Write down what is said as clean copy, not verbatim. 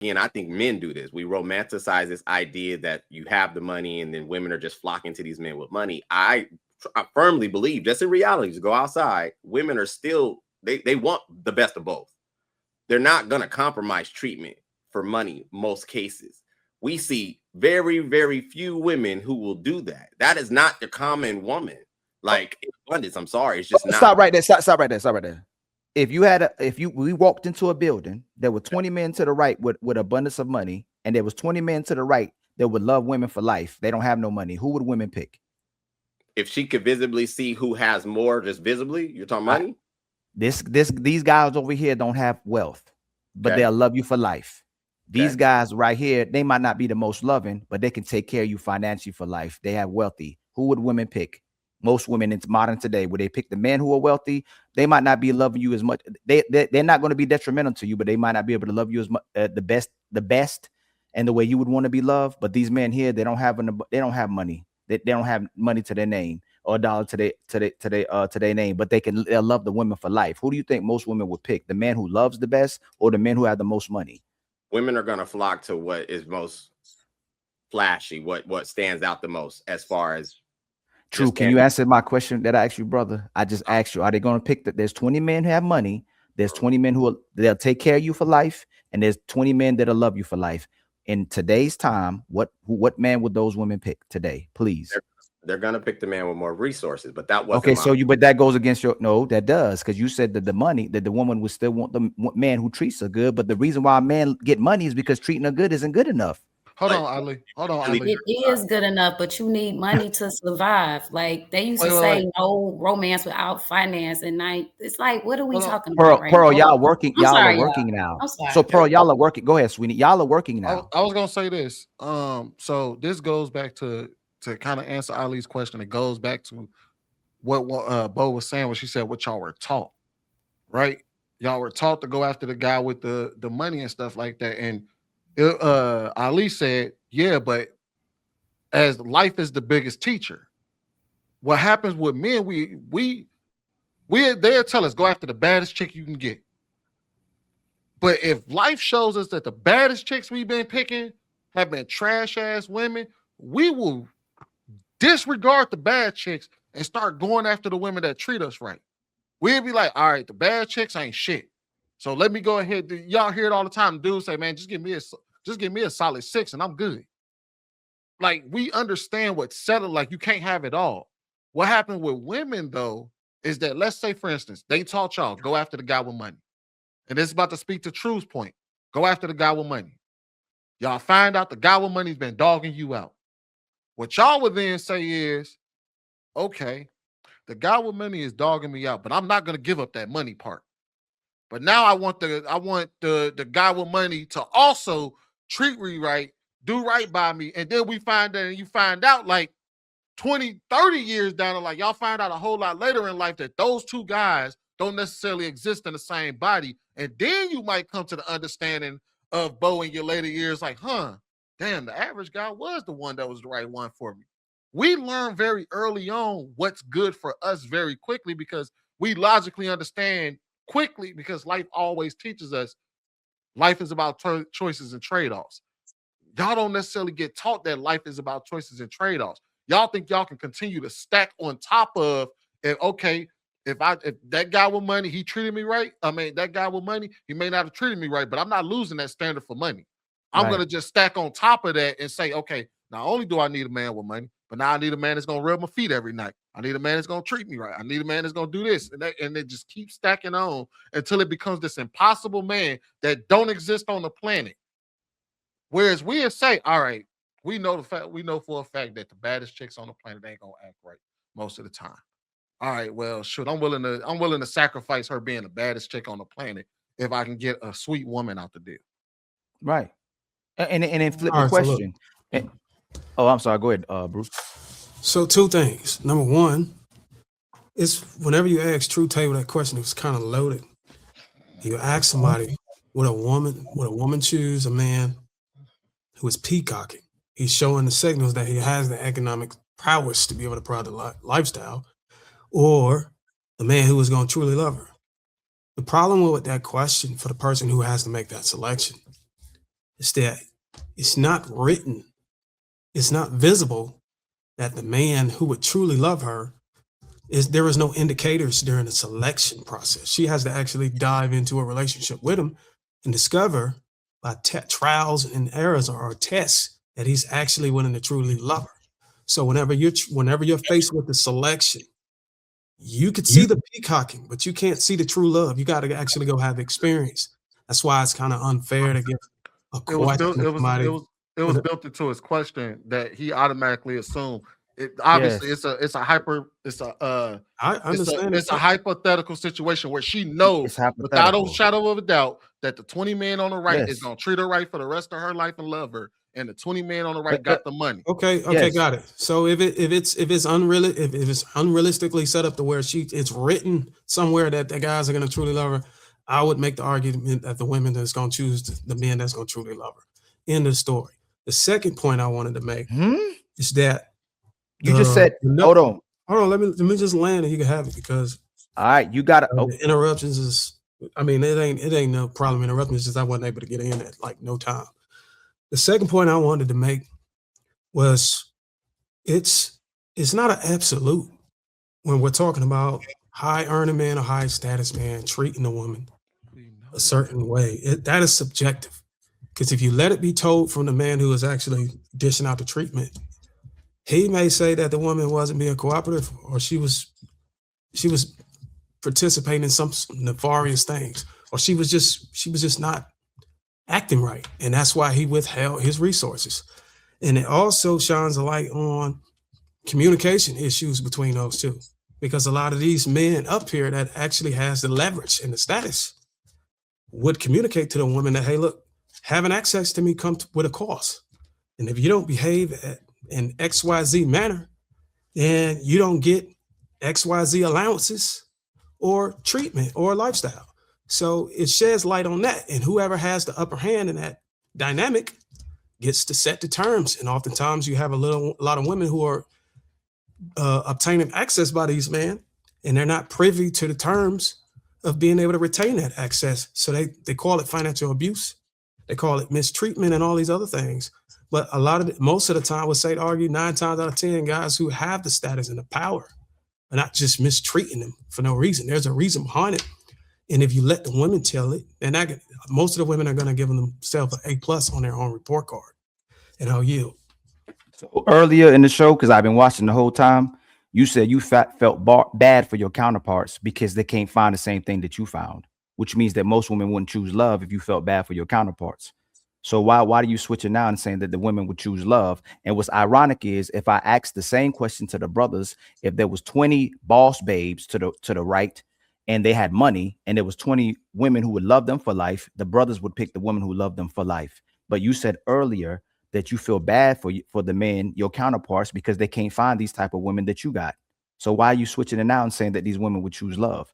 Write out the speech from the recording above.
and I think men do this. We romanticize this idea that you have the money and then women are just flocking to these men with money. I firmly believe, just in reality, to go outside, women are still, they want the best of both. They're not going to compromise treatment for money most cases. We see very, very few women who will do that. That is not the common woman. Like in abundance, I'm sorry, it's just not. Stop right there. Stop right there. Stop right there. If you had we walked into a building, there were 20 men to the right with abundance of money, and there was 20 men to the right that would love women for life. They don't have no money. Who would women pick? If she could visibly see who has more, just visibly, you're talking money. These guys over here don't have wealth, but they'll love you for life. These guys right here, they might not be the most loving, but they can take care of you financially for life. They have wealthy. Who would women pick? Most women in modern today, would they pick the men who are wealthy? They might not be loving you as much. They're not going to be detrimental to you, but they might not be able to love you as much, the best, and the way you would want to be loved. But these men here, they don't have money. They don't have money to their name or a dollar to their name, but they'll love the women for life. Who do you think most women would pick? The man who loves the best or the men who have the most money? Women are going to flock to what is most flashy, what stands out the most as far as. True. Can you answer my question that I asked you, brother? I just asked you, are they going to pick that? There's 20 men who have money. There's 20 men they'll take care of you for life. And there's 20 men that'll love you for life. In today's time, what man would those women pick today? Please. They're going to pick the man with more resources, but that wasn't okay. So but that goes against no, that does. Cause you said that the woman would still want the man who treats her good. But the reason why a man get money is because treating her good isn't good enough. Hold on, Ali. It is good enough, but you need money to survive. Like they used to say, no romance without finance. And it's like, what are we talking about? Pearl, y'all working now. I'm sorry. So Pearl, y'all are working. Go ahead, Sweetie. Y'all are working now. I was gonna say this. So this goes back to kind of answer Ali's question. It goes back to what Bo was saying when she said what y'all were taught, right? Y'all were taught to go after the guy with the money and stuff like that. And Ali said, yeah, but as life is the biggest teacher, what happens with men, they'll tell us go after the baddest chick you can get. But if life shows us that the baddest chicks we've been picking have been trash ass women, we will disregard the bad chicks and start going after the women that treat us right. We'll be like, all right, the bad chicks ain't shit. So let me go ahead. Y'all hear it all the time. Dudes say, man, just give me a solid 6 and I'm good. Like we understand what's settled. Like you can't have it all. What happened with women though, is that let's say for instance, they taught y'all go after the guy with money. And this is about to speak to True's point. Go after the guy with money. Y'all find out the guy with money's been dogging you out. What y'all would then say is, okay, the guy with money is dogging me out, but I'm not going to give up that money part. But now I want the guy with money to also treat me right, do right by me. And then you find out like 20, 30 years down the line, y'all find out a whole lot later in life that those two guys don't necessarily exist in the same body. And then you might come to the understanding of Bo in your later years, like, damn, the average guy was the one that was the right one for me. We learn very early on what's good for us very quickly because we logically understand quickly because life always teaches us life is about choices and trade-offs. Y'all don't necessarily get taught that life is about choices and trade-offs. Y'all think y'all can continue to stack on top of, if that guy with money, he treated me right. I mean, that guy with money, he may not have treated me right, but I'm not losing that standard for money. I'm going to just stack on top of that and say, okay, not only do I need a man with money, but now I need a man that's going to rub my feet every night. I need a man that's going to treat me right. I need a man that's going to do this. And it just keeps stacking on until it becomes this impossible man that don't exist on the planet. Whereas we say, all right, we know for a fact that the baddest chicks on the planet ain't going to act right most of the time. All right, well, shoot, I'm willing to sacrifice her being the baddest chick on the planet if I can get a sweet woman out the deal. Right. And then flip the question. I'm sorry. Go ahead, Bruce. So 2 things. Number one, it's whenever you ask True Table that question, it was kind of loaded. You ask somebody, would a woman choose a man who is peacocking? He's showing the signals that he has the economic prowess to be able to provide the lifestyle, or the man who is going to truly love her. The problem with that question for the person who has to make that selection is that it's not written, it's not visible that the man who would truly love her there is no indicators during the selection process. She has to actually dive into a relationship with him and discover by trials and errors or tests that he's actually willing to truly love her. So whenever you're faced with the selection, you could see the peacocking, but you can't see the true love. You got to actually go have experience. That's why it's kind of unfair to give a question to somebody. It was built into his question that he automatically assumed. It obviously it's a hypothetical situation where she knows without a shadow of a doubt that the 20 men on the right is gonna treat her right for the rest of her life and love her, and the 20 men on the right got the money. Okay, got it. So if it's unrealistically set up to where it's written somewhere that the guys are gonna truly love her, I would make the argument that the women that's gonna choose the men that's gonna truly love her. End of the story. The second point I wanted to make is that you just said, hold on. Let me just land and you can have it, because all right, you got the interruptions is, I mean, it ain't no problem interrupting. It's just I wasn't able to get in at like no time. The second point I wanted to make was it's not an absolute when we're talking about high earning man or high status man treating a woman a certain way. That is subjective, because if you let it be told from the man who is actually dishing out the treatment, he may say that the woman wasn't being cooperative, or she was participating in some nefarious things, or she was just not acting right, and that's why he withheld his resources. And it also shines a light on communication issues between those two, because a lot of these men up here that actually has the leverage and the status would communicate to the woman that, hey, look, having access to me comes with a cost, and if you don't behave in XYZ manner, then you don't get XYZ allowances or treatment or lifestyle. So it sheds light on that, and whoever has the upper hand in that dynamic gets to set the terms. And oftentimes you have a lot of women who are obtaining access by these men, and they're not privy to the terms of being able to retain that access. So they call it financial abuse. They call it mistreatment and all these other things. But most of the time, I would say to argue 9 times out of 10, guys who have the status and the power are not just mistreating them for no reason. There's a reason behind it. And if you let the women tell it, then most of the women are going to give themselves an A+ on their own report card. And I'll yield. So earlier in the show, because I've been watching the whole time, you said you felt bad for your counterparts because they can't find the same thing that you found, which means that most women wouldn't choose love if you felt bad for your counterparts. So why do you switch it now and saying that the women would choose love? And what's ironic is if I asked the same question to the brothers, if there was 20 boss babes to the right and they had money and there was 20 women who would love them for life, the brothers would pick the woman who loved them for life. But you said earlier that you feel bad for the men, your counterparts, because they can't find these type of women that you got. So why are you switching it now and saying that these women would choose love?